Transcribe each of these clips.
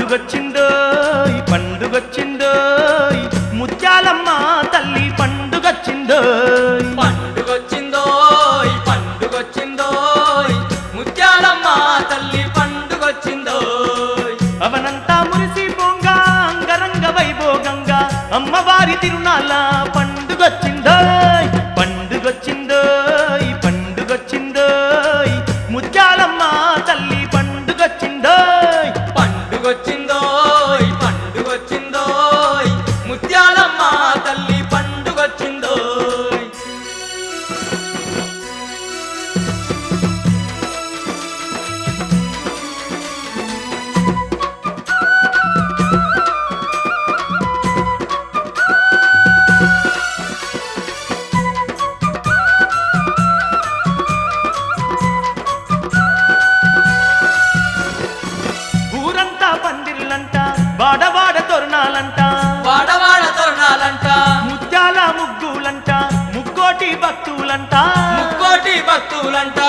పండుగొచ్చిందోయ్ పండుగొచ్చిందోయ్ ముత్యాలమ్మ తల్లి పండుగొచ్చిందోయ్ పండుగొచ్చిందోయ్ పండుగొచ్చిందోయ్ ముత్యాలమ్మ తల్లి పండుగొచ్చిందోయ్ అవనంతా మురిసిపోంగా అంగరంగ వైభోగంగా అమ్మవారి తిరునాళ్ళ పండుగొచ్చిందోయ్ పండుగొచ్చిందోయ్ పండుగొచ్చిందోయ్ ముత్యాలమ్మ తల్లి పండుగొచ్చిందోయ్ పండుగొచ్చిందోయ్ పండుగొచ్చిందోయ్ ముత్యాలమ్మ తల్లి పండుగొచ్చిందోయ్ ఊరంతా పందిర్లంట వాడవాడ తోరణాలంట వాడవాడ తోరణాలంట ముత్యాల ముగ్గులంట ముక్కోటి భక్తులంట ముక్కోటి భక్తులంట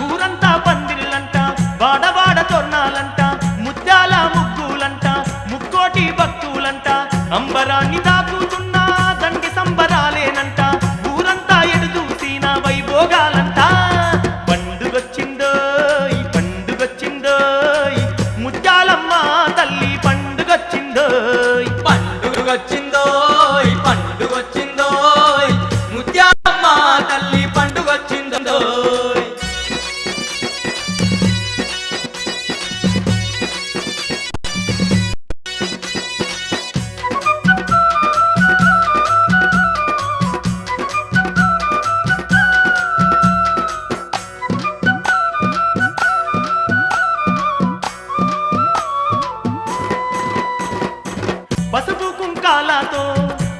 ఊరంతా పందిర్లంట వాడవాడ తోరణాలంట ముత్యాల ముగ్గులంట ముక్కోటి భక్తులంట అంబరాన్ని దాకుతున్న దండి సంబరాలేనంట ఊరంతా ఎడుదూసిన వైభోగాలంట పండుగొచ్చిందోయ్ పండుగొచ్చిందోయ్ ముత్యాలమ్మ తల్లి పండుగొచ్చిందోయ్ పండుగొచ్చిందోయ్ పండుగొచ్చిందోయ్ ముత్యాలమ్మ తల్లి పండుగొచ్చిందోయ్ పసుపు కుంకాలతో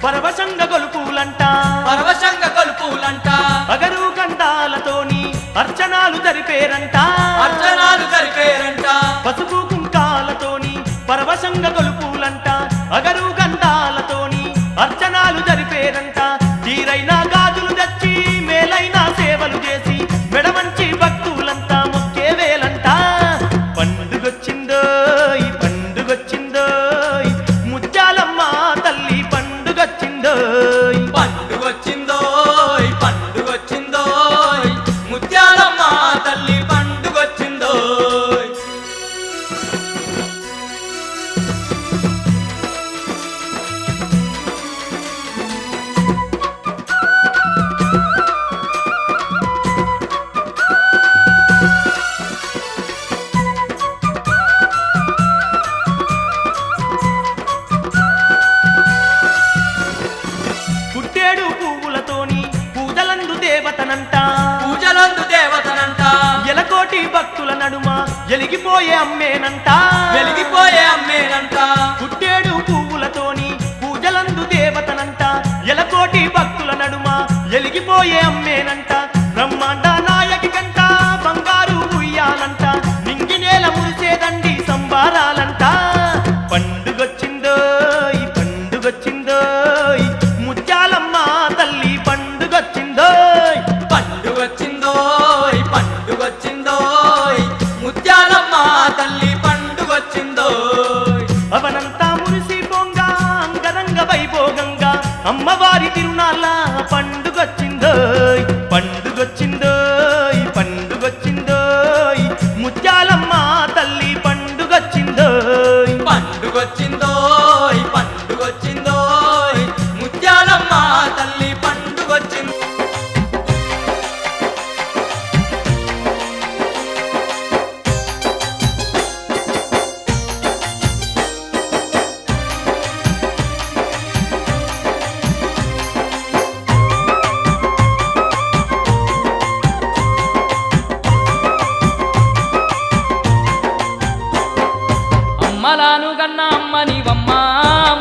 పరవశంగ గొలుపులంట పరవశంగ కొలుపులంట అగరు గంధాలతోని అర్చనాలు జరిపేరంట అర్చనాలు జరిపేరంట పసుపు కుంకాలతోని పరవశంగ గొలుపులంట అగరు గంధాలతోని అర్చనాలు జరిపేరంట తీరైన గాజులు తెచ్చి మేలైన సేవలు చేసి మెడమంచి భక్తులంతా మొక్కే వేలంట పండుగొచ్చిందోయ్ పండుగొచ్చిందోయ్ ముత్యాలమ్మ తల్లి పండుగొచ్చిందోయ్ పండుగొచ్చిందోయ్ పండుగొచ్చిందోయ్ ముత్యాలమ్మ తల్లి పండుగొచ్చిందోయ్ పుట్టేడు పువ్వులతోని పూజలందు దేవతనంట పూజలందు దేవతనంట ఎలకోటి భక్తుల నడుమ ఎలిగిపోయే అమ్మేనంట వెలిగిపోయే అమ్మేనంట పుట్టేడు పువ్వులతోని పూజలందు దేవతనంట ఎలకోటి భక్తుల నడుమ ఎలిగిపోయే అమ్మేనంట బ్రహ్మాండ నాయకి కంట బంగారు ఉయ్యాలంట నింగి నేల మురిసేదండి సంబారాలంట పండుగొచ్చిందోయ్ పండుగొచ్చిందోయ్ ముత్యాలమ్మ తల్లి పండుగొచ్చిందోయ్ పండుగొచ్చిందోయ్ పండుగొచ్చిందోయ్ ముత్యాలమ్మ తల్లి పండుగొచ్చిందోయ్ అవనంతా మురిసిపోంగా అంగరంగ వైభోగంగా అమ్మవారి తిరునాళ్ళ పండుగొచ్చిందోయ్ పండుగొచ్చిందోయ్ పండుగొచ్చిందోయ్ ముత్యాలమ్మ తల్లి పండుగొచ్చిందోయ్ పండుగొచ్చిందోయ్ పండుగొచ్చిందోయ్ ముత్యాలమ్మ తల్లి పండుగొచ్చింది అమ్మలాను గన్న అమ్మ నీవమ్మ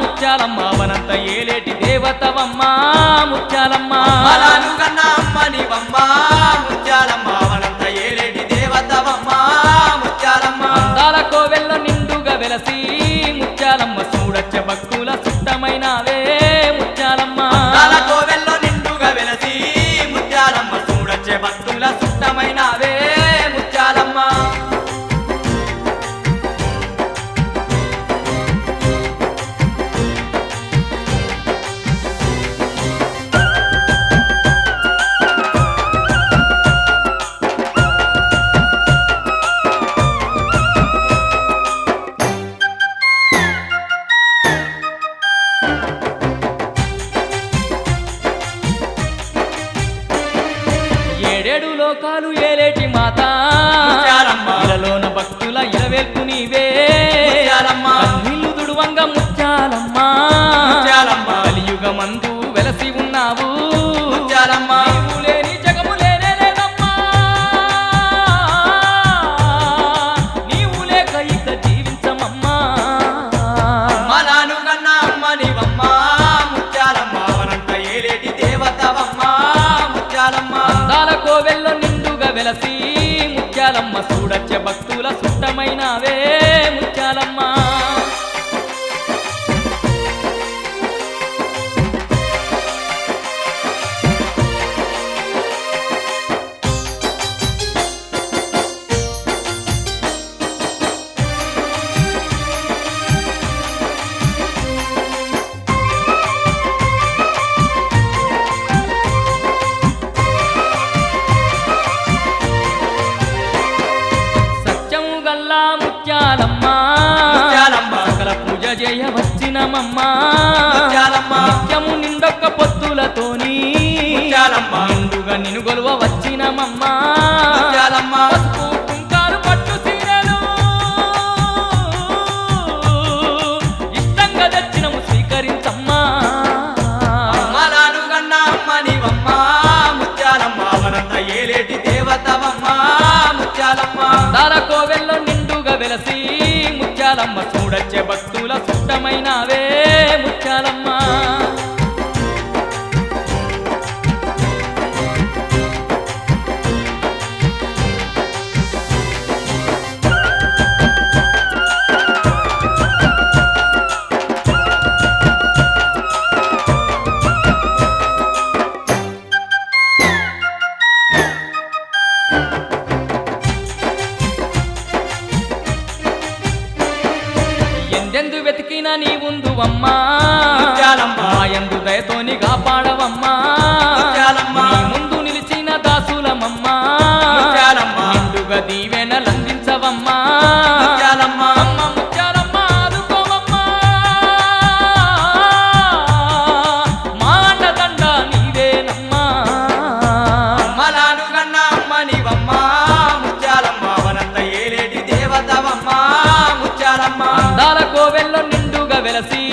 ముత్యాలమ్మ వనంత ఏలేటి దేవతవమ్మ ముత్యాలమ్మ మలాను కన్నా అమ్మ నీవమ్మ ముత్యాలమ్మ వనంత ఏలేటి దేవతవమ్మ ముత్యాలమ్మ అందాల కోవెల్ల నిండుగా వెలసి ముత్యాలమ్మ చూడచ్చ భక్తుల సుట్టమైనవే ముత్యాలమ్మ తల కోవెల్లో నిండుగా వెలసి ముత్యాలమ్మ చూడచ్చే భక్తుల సుట్టమైనవే ముత్యాలమ్మ చూడచ్చే భక్తుల సుట్టమైనవే ముత్యాలమ్మ సత్యము గల్లా ముత్యాలమ్మ ముత్యాలమ్మ. సకల పూజ చేయ వచ్చినమమ్మ ముత్యాలమ్మ. నిత్యము నిండొక్క పొత్తులతోని ముత్యాలమ్మ. నిండుగా నిన్ను గొలువ వచ్చినమమ్మ ముత్యాలమ్మ. పసుపు కుంకాలు పట్టు సీరలు ఇష్టంగా తెచ్చినము స్వీకరించమ్మా అమ్మలాను గన్న అమ్మ నీవమ్మ ముత్యాలమ్మ అవనంత ఏలేటి దేవతవమ్మ ముత్యాలమ్మ దార కోవెల్లో నిండుగా వెలసి ముత్యాలమ్మ చూడచ్చే భక్తుల సుట్టమైనవే ముత్యాలమ్మ ఎందెందు వెతికినా నీ ఉందువమ్మా ముత్యాలమ్మ. ఎందు దయతోని కాపాడవమ్మా ముత్యాలమ్మ. నీ ముందు నిలిచిన దాసులమమ్మా ముత్యాలమ్మ. నిండుగా దీవెనలందించవమ్మా ముత్యాలమ్మ. అమ్మ ముత్యాలమ్మ ఆదుకోవమ్మా మా అండదండ నీవేనమ్మా అమ్మలాను గన్న అమ్మ నీవమ్మ ముత్యాలమ్మ అవనంత ఏలేటి దేవతవమ్మ ముత్యాలమ్మ అందాల కోవెల్లో నిండుగా వెలసి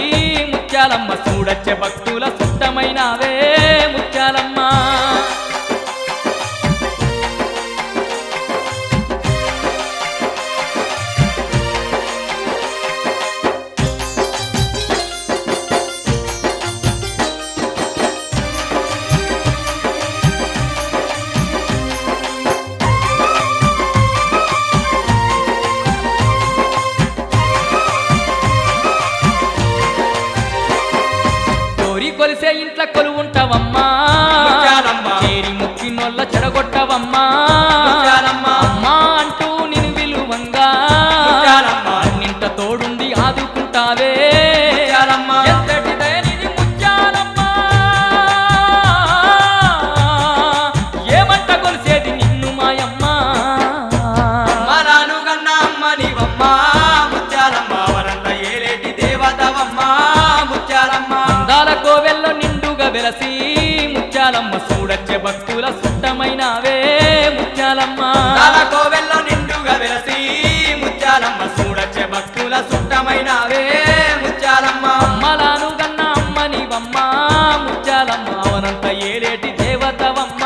ముత్యాలమ్మ చూడచ్చే భక్తుల సుట్టమైనవే ముత్యాలమ్మ కోరి కొలిసే ఇంట్ల కొలువుంటావమ్మా ముత్యాలమ్మ. చేరి ముక్కినోళ్ళ చెడగొట్టవమ్మా ముత్యాలమ్మ. అమ్మా అంటూ నిన్ను విలువంగా ముత్యాలమ్మ. నింట తోడుండి ఆదుకుంటావే ముత్యాలమ్మ. ఎంతటి దయనిది ముత్యాలమ్మ ఏమంట కొలిసేది నిన్ను మాయమ్మ అమ్మలాను గన్న అమ్మ నీవమ్మ ముత్యాలమ్మ అవనంత ఏలేటి దేవతవమ్మ ముత్యాలమ్మ అందాల కోవెల్లో నిండుగా వెలసి ముత్యాలమ్మ చూడచ్చే భక్తుల సుట్టమైనవే ముత్యాలమ్మ తల కోవెల్లో నిండుగా వెలసి ముత్యాలమ్మ చూడచ్చే భక్తుల సుట్టమైనవే ముత్యాలమ్మ అమ్మలాను గన్న అమ్మ నీవమ్మ ముత్యాలమ్మ అవనంత ఏలేటి దేవతవమ్మ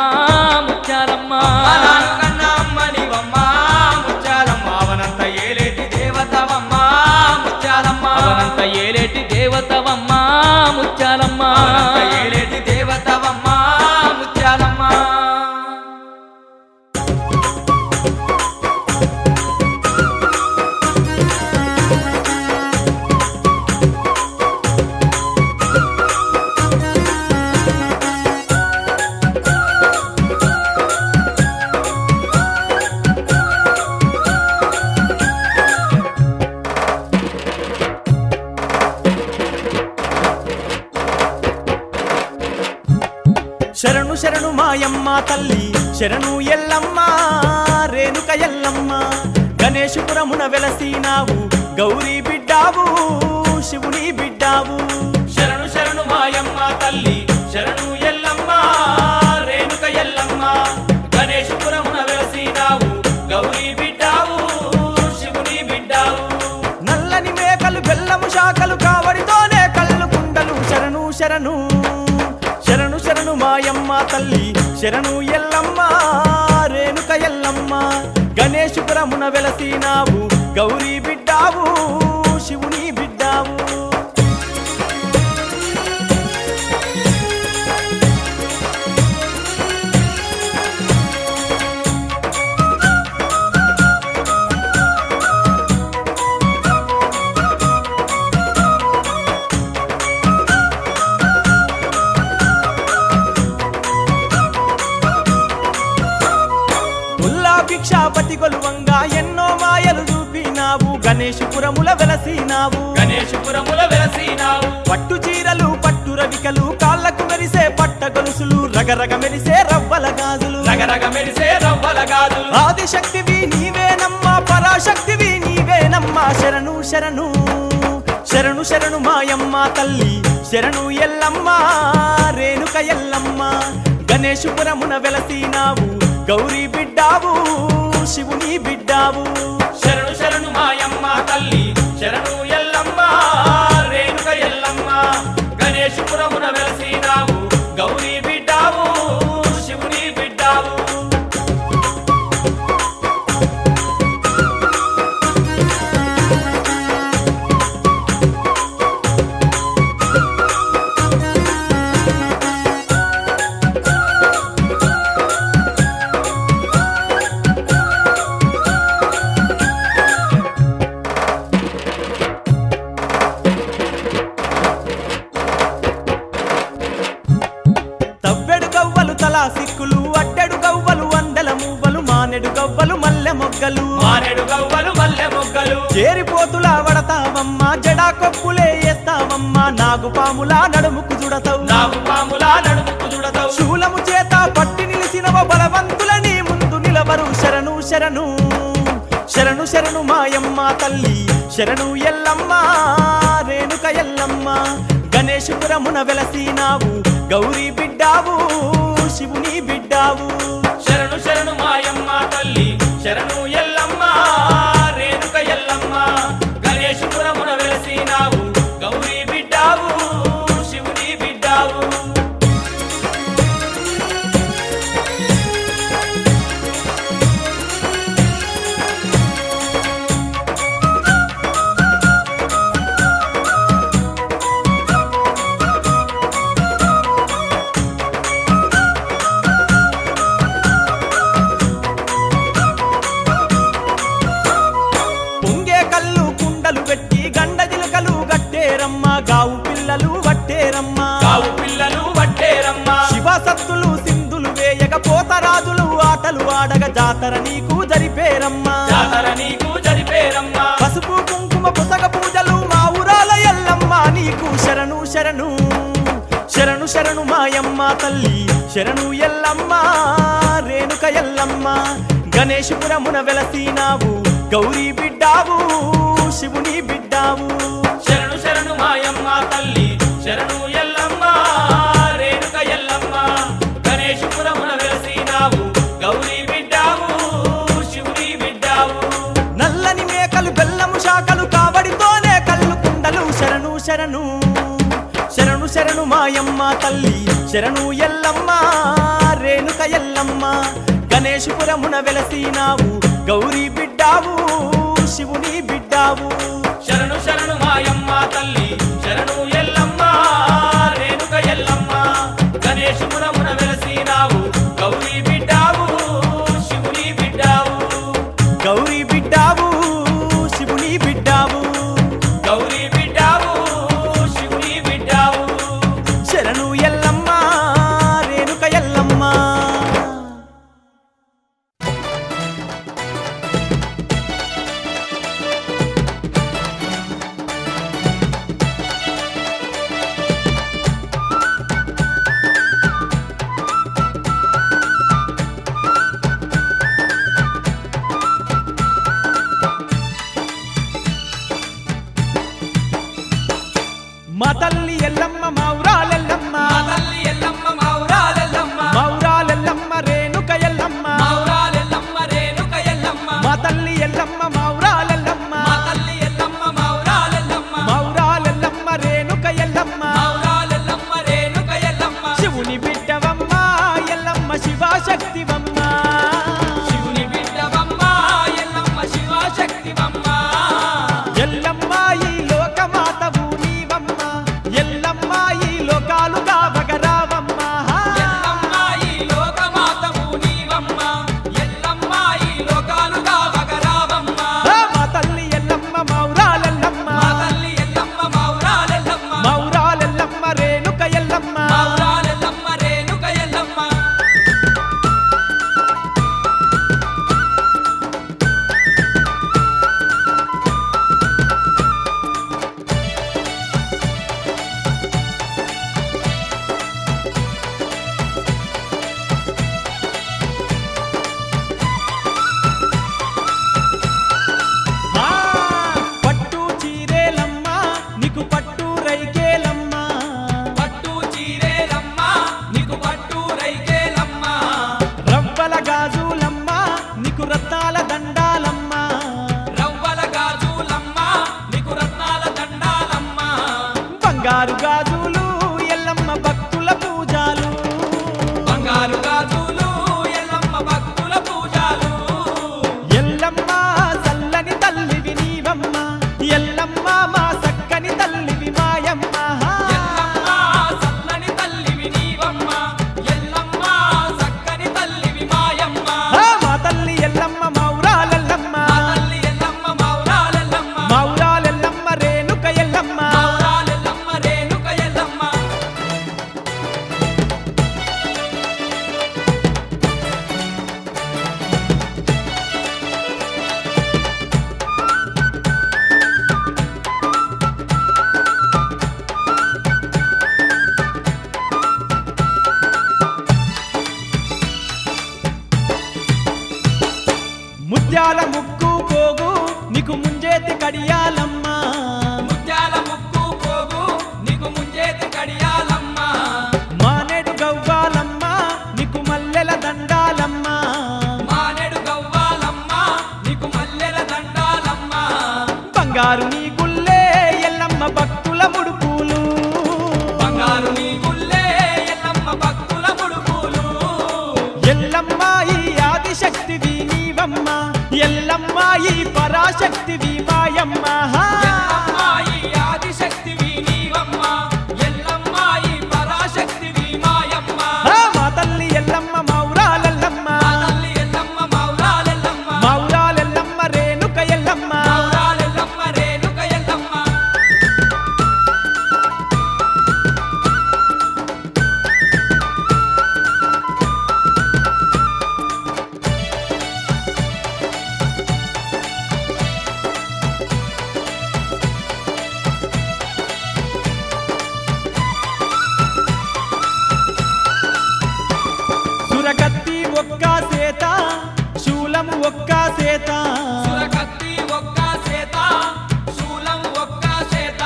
ముత్యాలమ్మ అమ్మలాను గన్న అమ్మ నీవమ్మ ముత్యాలమ్మ అవనంత ఏలేటి దేవతవమ్మ ముత్యాలమ్మ అవనంత ఏలేటి దేవతవమ్మ ముత్యాలమ్మ అవనంత ఏలేటి దేవతవమ్మ ముత్యాలమ్మ శరణు శరణు మాయమ్మ తల్లి శరణు ఎల్లమ్మ రేణుక ఎల్లమ్మ గణేశపురమున వెలసినావు గౌరీ బిడ్డావు శివుని బిడ్డావు శరణు శరణు మాయమ్మ తల్లి శరణు ఎల్లమ్మ రేణుక ఎల్లమ్మ గణేశపురమున వెలసినావు గౌరీ బిడ్డావు శివుని బిడ్డావు నల్లని మేకలు బెల్లము శాఖలు కావడితోనే కళ్ళు కుండలు శరణు శరణు శరణు శరణు మాయమ్మ తల్లి శరణు ఎల్లమ్మ రేణుక ఎల్లమ్మ గణేశపురమున వెలసినావు గౌరీ బిడ్డావు శివుని బిడ్డావు గణేశపురముల వెలసినావు గణేశపురముల వెలసినావు పట్టు చీరలు పట్టు రవికలు కాళ్ళకు మెరిసే పట్ట గొలుసులు రగరగ మెరిసే రవ్వల గాజులు రగరగ మెరిసే రవ్వల గాజులు ఆదిశక్తివి నీవేనమ్మా పరాశక్తివి నీవేనమ్మా శరణు శరణు శరణు శరణు మాయమ్మ తల్లి శరణు ఎల్లమ్మ రేణుక ఎల్లమ్మ గణేశపురమున వెలసినావు గౌరీ బిడ్డావు శివుని బిడ్డావు శరణు శరణు మాయమ్మ తల్లి శరణు ఎల్లమ్మ రేణుక ఎల్లమ్మ గణేశపురమున వెలసినావు గౌరీ బిడ్డావు శివుని బిడ్డావు తవ్వెడు గవ్వలు తలా సిక్కులు అడ్డెడు గవ్వలు వందల మూవలు మానెడు గవ్వలు మల్లె మొగ్గలు మారెడు గవ్వలు మల్లె మొగ్గలు చేరిపోతులా వడతావమ్మా జడా కొప్పులే వేస్తావమ్మా నాగుపాములా నడుముకు చుడతావు నాగు పాముల నడుముకు చుడతావు శూలము చేత పట్టి నిలిచినవ బలవంతులని ముందు నిలవరు శరణు శరణు శరణు శరణు మాయమ్మ తల్లి శరణు ఎల్లమ్మ రేణుక ఎల్లమ్మ గణేశపురమున వెలసినావు గౌరీ బిడ్డావు శివుని బిడ్డావు శరణు శరణు మాయమ్మ తల్లి శరణు ఎల్లమ్మ రేణుక ఎల్లమ్మ గణేశపురమున వెలసినావు గౌరీ బిడ్డావు శివుని బిడ్డావు పొంగే కళ్ళు కుండలు పెట్టి గండ జిలకలు గట్టేరమ్మ గావు పిల్లలు వట్టేరమ్మ కావు పిల్లలు వట్టేరమ్మ శివసత్తులు సింధులు వేయగ పోతరాజులు ఆటలు ఆడగ జాతర నీకు జరిపేరమ్మ జాతర నీకు జరిపేరమ్మ పసుపు కుంకుమ పుసగ పూజలు మా ఊరాల ఎల్లమ్మ నీకు శరణు శరణు శరణు శరణు మాయమ్మ తల్లి శరణు ఎల్లమ్మ రేణుక ఎల్లమ్మ గణేశపురమున వెలసినావు గౌరీ బిడ్డావు శివుని బిడ్డావు శరణు శరణు మాయమ్మ తల్లి శరణు ఎల్లమ్మ రేణుక ఎల్లమ్మ గణేశపురమున వెలసినావు గౌరీ బిడ్డావు శివుని బిడ్డావు నల్లని మేకలు బెల్లము శాఖలు కావడితోనే కళ్ళు కుండలు శరణు శరణు శరణు శరణు మాయమ్మ తల్లి శరణు ఎల్లమ్మ రేణుక ఎల్లమ్మ గణేశపురమున వెలసినావు గౌరీ బిడ్డావు శివుని బిడ్డావు శరణు శరణు మాయమ్మ తల్లి శరణు ఎల్లమ్మ రేణుక ఎల్లమ్మ గణేశపురమున వెలసినావు గౌరీ బిడ్డావు శివుని బిడ్డావు గౌరీ బిడ్డావు శివుని బిడ్డావు గౌరీ బిడ్డావు శివుని బిడ్డావు శరణు ఎల్లమ్మ రేణుక ఎల్లమ్మ మా తల్లి ఎల్లమ్మ మా ఊరాలెల్లమ్మ మా తల్లి ఎల్లమ్మ మా ఊరాలెల్లమ్మ మా ఊరాలెల్లమ్మ రేణుక ఎల్లమ్మ మా ఊరాలెల్లమ్మ రేణుక ఎల్లమ్మ మా తల్లి ఎల్లమ్మ మా ఊరాలెల్లమ్మ మా తల్లి ఎల్లమ్మ మా ఊరాలెల్లమ్మ మా ఊరాలెల్లమ్మ రేణుక ఎల్లమ్మ మా ఊరాలెల్లమ్మ రేణుక ఎల్లమ్మ శివుని బిడ్డవమ్మ ఎల్లమ్మ శివశక్తివమ్మ శివుని బిడ్డవమ్మ ఎల్లమ్మ శివశక్తివమ్మ ఎల్లమ్మ ఈ లోకమాతవు నీవమ్మ ఎల్లమ్మ ఈ బంగారు గాజులు ఎల్లమ్మ భక్తుల పూజాలు బంగారు గాజులు ఎల్లమ్మ భక్తుల పూజలు ఎల్లమ్మ చల్లని తల్లివి నీవమ్మ ఎల్లమ్మ మా సక్కని తల్లివి మాయమ్మ ఎల్లమ్మ సల్లని తల్లివి నీవమ్మ ఎల్లమ్మ సక్కని తల్లివి మాయమ్మ మా తల్లి ఎల్లమ్మ మౌరాలెల్లమ్మ మా తల్లి ఎల్లమ్మ మౌరాలెల్లమ్మ మౌరాలెల్లమ్మ రేణుక ఎల్లమ్మ మౌరాలెల్లమ్మ రేణుక ఎల్లమ్మ ముత్యాల ముక్కు పోగు నీకు ముంజేతి కడియాలమ్మ ముత్యాల ముక్కు పోగు నీకు ముంజేతి కడియాలమ్మ మానేడు గవ్వాలమ్మ నీకు మల్లెల దండాలమ్మ మానేడు గవ్వాలమ్మ నీకు మల్లెల దండాలమ్మ బంగారు నీ గుల్లే ఎల్లమ్మ భక్తుల ముడుపులు బంగారు నీ గుల్లే ఎల్లమ్మ భక్తుల ముడుపులు ఎల్లమ్మ ఈ ఆదిశక్తివి నీవమ్మ ఎల్లమ్మ ఈ పరాశక్తివి మాయమ్మ ఎల్లమ్మ ఈ ఆదిశక్తివి నీవమ్మ ఎల్లమ్మ ఈ పరాశక్తివి మాయమ్మ మా తల్లి ఎల్లమ్మ మౌరాలెల్లమ్మ మా తల్లి ఎల్లమ్మ మౌరాలెల్లమ్మ మౌరాలెల్లమ్మ రేణుక ఎల్లమ్మ మౌరాలెల్లమ్మ రేణుక ఎల్లమ్మ సురకత్తి ఒక్క సేత శూలము ఒక్క సేత సురకత్తి ఒక్క సేత శూలం ఒక్క సేత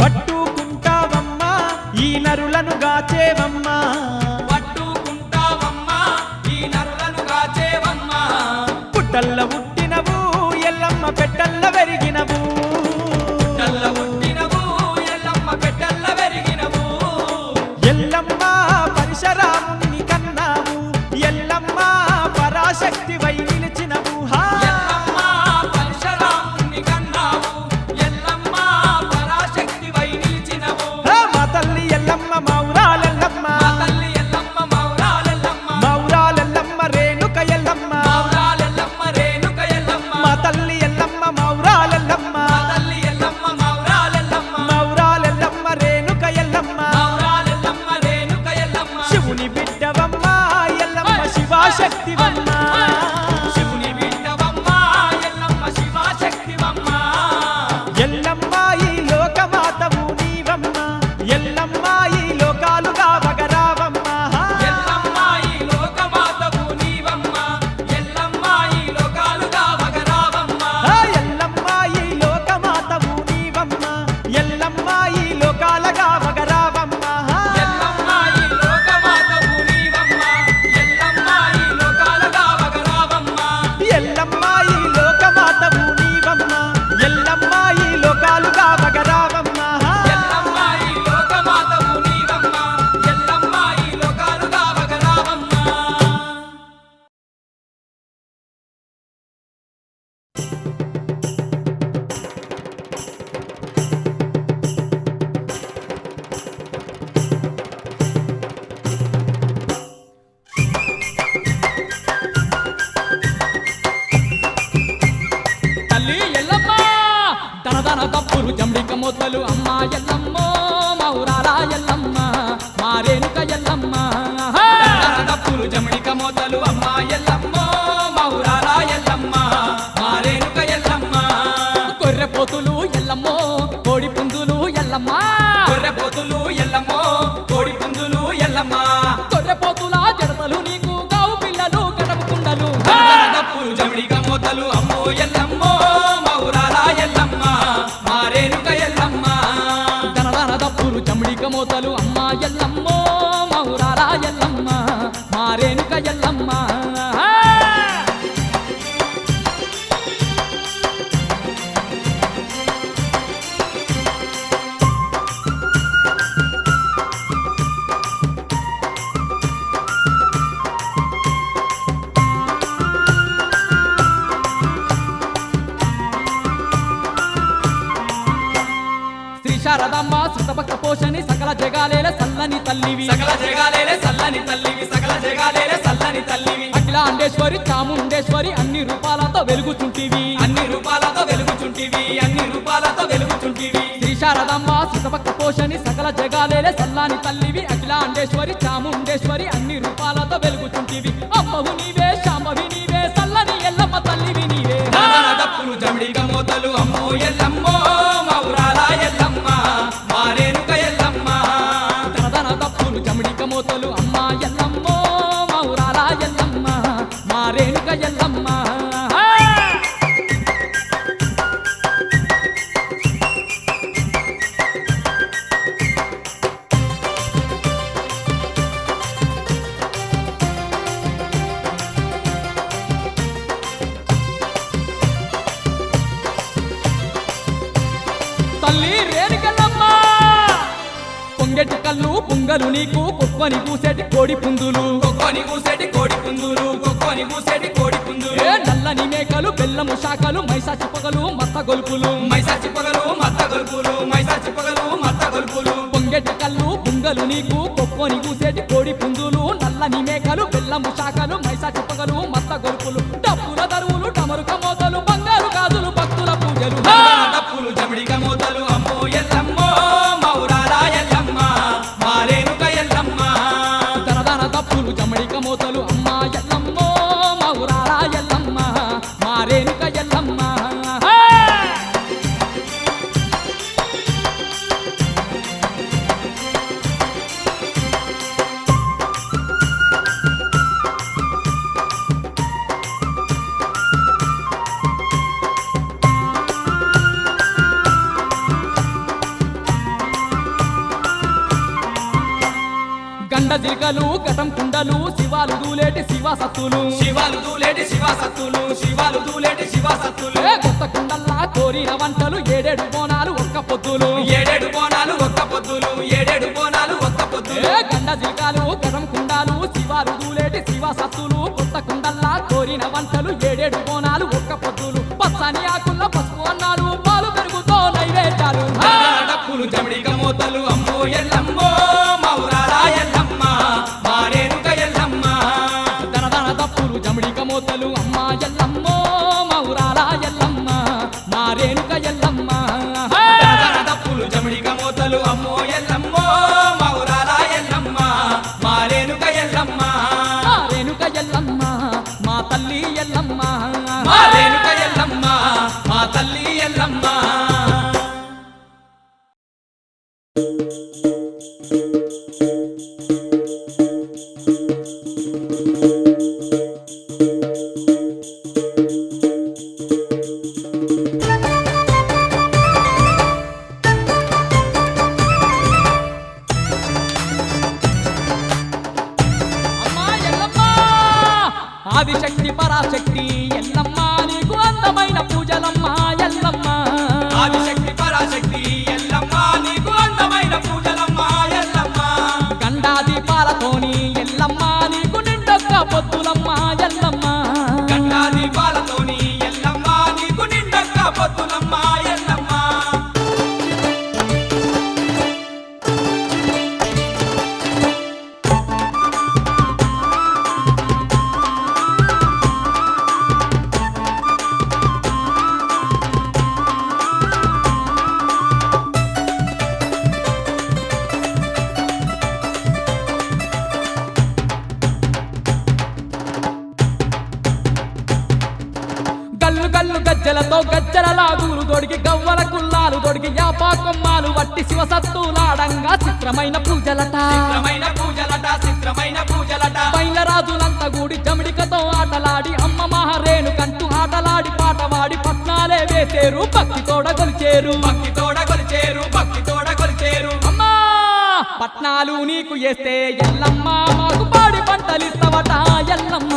పట్టుకుంటావమ్మ ఈ నరులను గాచేవమ్మ పట్టుకుంటావమ్మ ఈ నరులను కాచేవమ్మ పుట్టల్ల పుట్టినవు ఎల్లమ్మ పెట్టల్ల వెరిగినవు నల్ల పుట్టినవు ఎల్లమ్మ పెట్టల్ల పెరిగినవు ఎల్లమ్మ పరశురాముని కన్నావు ఎల్లమ్మ పరాశక్తి వై నిలిచినవు ఎల్లమ్మ పరశురాముని కన్నావు ఎల్లమ్మ పరాశక్తి వై నిలిచినవు మా తల్లి ఎల్లమ్మ మౌరాలెల్లమ్మ మా తల్లి ఎల్లమ్మ మౌరాలెల్లమ్మ మౌరాలెల్లమ్మ రేణుక ఎల్లమ్మ మౌరాలెల్లమ్మ రేణుక ఎల్లమ్మ మా తల్లి ఎల్లమ్మ మౌరాలెల్లమ్మ మా తల్లి ఎల్లమ్మ మౌరాలెల్లమ్మ మౌరాలెల్లమ్మ రేణుక ఎల్లమ్మ మౌరాలెల్లమ్మ రేణుక ఎల్లమ్మ శివుని బిడ్డవమ్మ ఎల్లమ్మ శివాశక్తివమ్మ శివుని బిడ్డవమ్మ ఎల్లమ్మ శివశక్తివమ్మ ఎల్లమ్మ ఈ లోకమాతవు నీవమ్మ ఎల్లమ్మ ఈ లోకాలుగా వగరావమ్మ ఎల్లమ్మ ఈ లోకమాతవు నీవమ్మ ఎల్లమ్మ ఈ లోకాలుగా వగరావమ్మ ఎల్లమ్మ ఈ లోకమాతవు నీవమ్మ ఎల్లమ్మ ఈ లోకాలుగా వగరావమ్మ ఎల్లమ్మ ఈ లోకమాతవు నీవమ్మ ఎల్లమ్మ ఈ లోకాలుగా వగరావమ్మ ఎల్లమ్మ ఈ లోకమాతవు నీవమ్మ ఎల్లమ్మ ఈ లోకాలుగా వగరావమ్మ ఎల్లమ్మ ఈ లోకమాతవు నీవమ్మ ఎల్లమ్మ ఈ లోకాలుగా వగరావమ్మ తల్లి ఎల్లమ్మ దనదన తప్పులు జంబిక మొదలు అమ్మ ఎల్లమ్మ మౌరాల ఎల్లమ్మ మారేనుక ఎల్లమ్మ తప్పులు జమడిక మోతలు అమ్మ ఎల్లమ్మ మౌరాల ఎల్లమ్మ మారేనుక ఎల్లమ్మ గొర్రె పోతులు ఎల్లమ్మ కోడి పుందులు ఎల్లమ్మ గొర్రె పోతులు ఎల్లమ్మ కోడి పుంజులు ఎల్లమ్మ గొర్రె పోతుల జడతలు నీకు గావు పిల్లలు గడప కుండలు తప్పులు జమడిక మోతలు అమ్మో ఎల్లమ్మ మౌరాల ఎల్లమ్మ మారేనుక ఎల్లమ్మ దనదన తప్పులు జంబిక మోతలు అమ్మ ఎల్లమ్మ మౌరాల ఎల్లమ్మ మారేనుక ఎల్లమ్మ శారదమ్మ సుతభక్త పోషణి సకల జగాలేల సల్లని తల్లివి సకల జగాలేలే సల్లని తల్లివి సకల జగాలేలే సల్లని తల్లివి అఖిలాండేశ్వరి చాముండేశ్వరి అన్ని రూపాలతో వెలుగుచుంటివి అన్ని రూపాలతో వెలుగుచుంటివి అన్ని రూపాలతో వెలుగుచుంటివి శ్రీ శారదమ్మ సుతభక్త పోషణి సకల జగాలేల సల్లని తల్లివి అఖిలాండేశ్వరి చాముండేశ్వరి అన్ని రూపాలతో వెలుగుచుంటివి అమ్మవు నీవే శాంభవి నీవే సల్లని ఎల్లమ్మ తల్లివి నీవే నానా డప్పులు జమిడిక మోతలు అమ్మో ఎల్లమ్మో మౌరాల ఎల్లమ్మ మారేనుక ఎల్లమ్మ తనదన తప్పులు జమిడిక మోతలు అమ్మ ఎల్లమ్మో మౌరాల ఎల్లమ్మ మారేనుక ఎల్లమ్మ తల్లి రేణుకెళ్ళమ్మ పొంగెటి కళ్ళు పొంగలు నీకు కుక్కని కూసేటి కోడి పుందులు కొక్కొని కూసేటి కోడి పుందులు కొక్కొని కూసేటి కోడి పుందులు ఏ నల్లని మేకలు బెల్లము శాఖలు మైసాచి పొగలు మత్త గొలుపులు మైసాచి పొగలు మత్త గొలుపులు మైసాచి పొగలు మత్త గొలుపులు పొంగెటి కళ్ళు పొంగలు నీకు కుక్కని కూసేటి కోడి పుందులు నల్లని మేకలు బెల్లము శాఖలు మైసాచి పొగలు మత్త గొలుపులు డప్పుల దరువులు డమరుక మోతలు బంగారు గాజులు భక్తుల పూజలు నానా డప్పులు జమిడిక మోతలు అమ్మో ఎల్లమ్మో మౌరాల ఎల్లమ్మ మారేనుక ఎల్లమ్మ తనదన తప్పులు జమడిక మోతలు అమ్మ ఎల్లమ్మో మౌరాల ఎల్లమ్మ మారేనుక ఎల్లమ్మ గండ జిగలు గటం కుండలు శివాలు దూలేటి శివ సత్తులు శివాలు దూలేటి శివాసత్తులు శివాలు దూలేటి శివాసత్తులు ఏ కొత్త కుండల్లా కోరిన వంటలు ఏడేడు బోనాలు ఒక్క పొద్దులు ఏడేడు బోనాలు ఒక్క పొద్దులు ఏడేడు బోనాలు ఒక్క పొద్దులు ఏ గండ జిగలు గటం కుండాలు శివాలు దూలేటి శివ సత్తులు కొత్త కుండల్లా కోరిన వంటలు ఏడేడు బోనాలు ఒక్క పొద్దులు పచ్చని ఆకుల్ల పసుపు అన్నాలు పాలు పెరుగుతో నైవేద్యాలు నానా డప్పులు జమిడిక మోతలు అమ్మో ఎల్లమ్మో మౌరాల ఎల్లమ్మ మారేనుక ఎల్లమ్మ దనదన తప్పులు జమిడిక మోతలు అమ్మ ఎల్లమ్మో మౌరాల ఎల్లమ్మ మారేనుక ఎల్లమ్మ నానా డప్పులు జమిడిక మోతలు అమ్మో ఎల్లమ్మో మౌరాల ఎల్లమ్మ మారేనుక ఎల్లమ్మ మారేనుక ఎల్లమ్మ మా తల్లి ఎల్లమ్మ మారేనుక ఎల్లమ్మ మా తల్లి ఎల్లమ్మ అమ్మా ఎల్లమ్మ ఆదిశక్తి పరాశక్తి ఎల్లమ్మ నీకు అందమైన పూజలమ్మ ఎల్లమ్మ ఆదిశక్తి పరాశక్తి ఎల్లమ్మ నీకు అందమైన పూజలమ్మ ఎల్లమ్మ గండా దీపాలతోని ఎల్లమ్మ నీకు నిండొక్క పొత్తులమ్మ ఎల్లమ్మ గంగా దీపాలతోని ఎల్లమ్మ నీకు నిండక్క పొత్తులమ్మ ఎల్లమ్మ గల్లు గల్లు గజ్జలతో గజ్జల లాగులు దొడిగి గవ్వల కుల్లాలు దొడిగి యాపా కొమ్మాలు వట్టి శివ సత్తులాడంగా చిత్రమైన పూజలట చిత్రమైన పూజలట చిత్రమైన పూజలట బయలరాజులంతా గూడి జమిడికతో ఆటలాడి అమ్మ మహారేణుకంటూ ఆటలాడి పాటవాడి పట్నాలే వేసేరు భక్తి తోడ కొలిచేరు భక్తి తోడ కొలిచేరు భక్తి తోడ కొలిచేరు అమ్మా పట్నాలు నీకు వేస్తే ఎల్లమ్మ మాకు పాడి పంటలిస్తవట ఎల్లమ్మ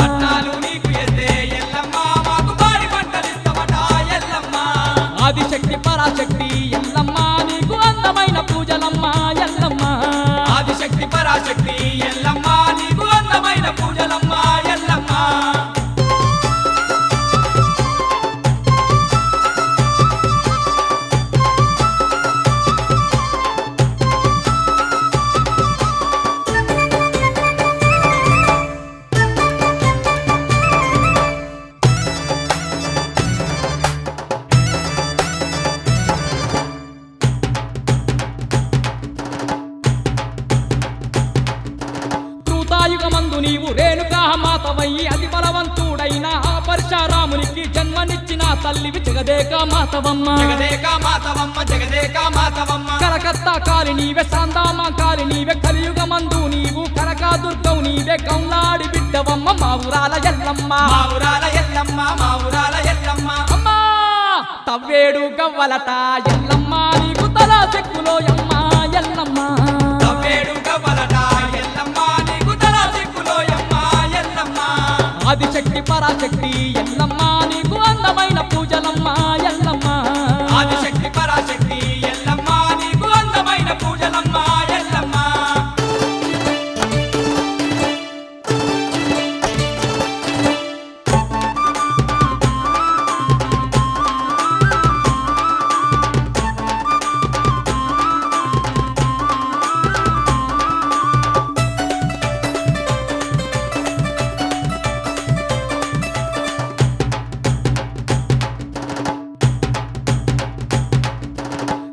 పట్నాలు నీకు ఎస్తే ఎల్లమ్మ మాకు పాడి పంటలిస్తవట ఎల్లమ్మ ఆదిశక్తి పరాశక్తి ఎల్లమ్మ నీకు అందమైన పూజలమ్మ ఎల్లమ్మ ఆదిశక్తి పరాశక్తి ఎల్లమ్మ నీకు అందమైన పూజలమ్మ ఎల్లమ్మ బలవంతుడైన ఆ పరశురామునికి జన్మనిచ్చిన తల్లివి జగదేక మాతవమ్మ జగదేక మాతవమ్మ జగదేక మాతవమ్మ కలకత్తా కాలి నీవే సాందామా కాలి నీవే కలియుగమందు నీవు కనకాదుర్గవు నీవే కౌలాడి బిడ్డవమ్మ మా ఊరాల ఎల్లమ్మ మా ఊరాల ఎల్లమ్మ మా ఊరాల ఎల్లమ్మ అమ్మా తవ్వేడు గవ్వలట ఎల్లమ్మ నీకు తల చెక్కులో యమ్మ ఎల్లమ్మ తవ్వేడు గవ్వలట ఎల్లమ్మ నీకు తల చెక్కులోయమ్మ ఎల్లమ్మ ఆదిశక్తి పరాశక్తి ఎల్లమ్మ నీకు అందమైన పూజలమ్మ ఎల్లమ్మ ఆదిశక్తి పరాశక్తి ఎల్లమ్మ నీకు అందమైన పూజలమ్మ ఎల్లమ్మ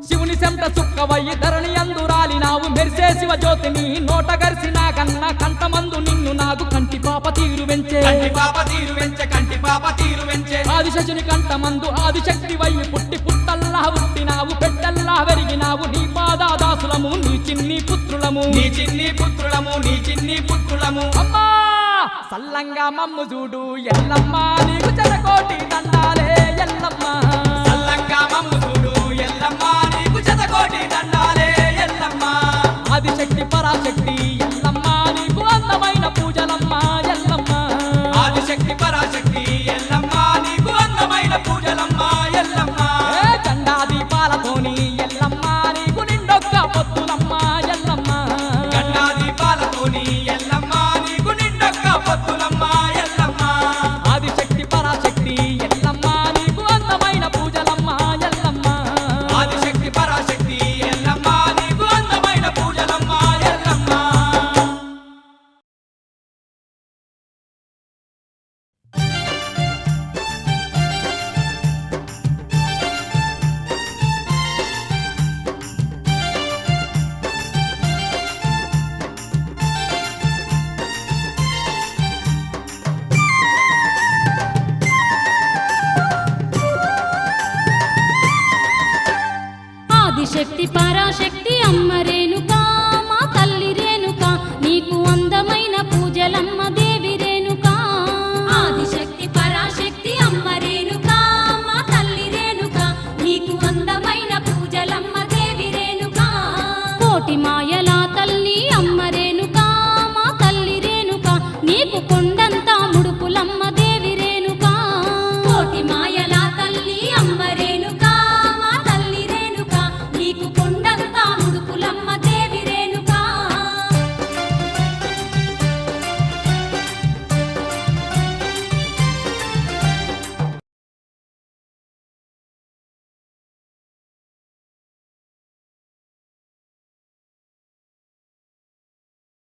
శివుని సెంట సుక్కవయ్యి ధరణి అందురాలినావు మెరిసే శివ జ్యోతిని నోట గరిసిన కన్న కంటమందు నిన్ను నాకు కంటి పాప తీరు వెంచే కంటి పాప తీరు వెంచె కంటి పాప తీరు వెంచె ఆదిశశుని కంటమందు ఆదిశక్తి వయ్యి పుట్టి పుట్టల్లా పుట్టినావు పెట్టల్లా వెరిగినావు నీ పాదాదాసులము నీ చిన్ని పుత్రులము నీ చిన్ని పుత్రులము నీ చిన్ని పుత్రులము అమ్మా సల్లంగా మమ్ము చూడు ఎల్లమ్మ నీకు చెరకోటి దండాలే ఎల్లమ్మ సల్లంగా మమ్ము చూడు ఎల్లమ్మ నీకు శతకోటి దండాలే ఎల్లమ్మ ఆదిశక్తి పరాశక్తి ఎల్లమ్మ నీకు అందమైన పూజలమ్మ ఎల్లమ్మ ఆదిశక్తి పరాశక్తి ఎల్లమ్మ నీకు అందమైన పూజలమ్మ ఎల్లమ్మ ఏ గండా దీపాలతోని ఎల్లమ్మ నీకు నిండొక్క పొత్తులమ్మ ఎల్లమ్మ గండా దీపాలతోని ఎల్లమ్మ నీకు నిండొక్క పొత్తులమ్మ ఎల్లమ్మ ఆదిశక్తి పరాశక్తి ఎల్లమ్మ నీకు అందమైన పూజలమ్మ ఎల్లమ్మ ఆదిశక్తి పరాశక్తి ఎల్లమ్మ నీకు అందమైన పూజలమ్మ ఎల్లమ్మ ఆదిశక్తి పరాశక్తి అమ్మ రేణుకా మా తల్లి రేణుకా నీకు అందమైన పూజలమ్మ దేవి రేణుకా ఆదిశక్తి పరాశక్తి అమ్మ రేణుకా మా తల్లి రేణుకా నీకు అందమైన పూజలమ్మ దేవి రేణుకా కోటి మాయల తల్లి అమ్మ రేణుకా మా తల్లి రేణుకా నీకు కొండంతా ముడుపులమ్మ దేవి రేణుకా కోటి మాయల తల్లి అమ్మ రేణుకా మా తల్లి రేణుకా నీకు కొండంతా ముడుపులమ్మ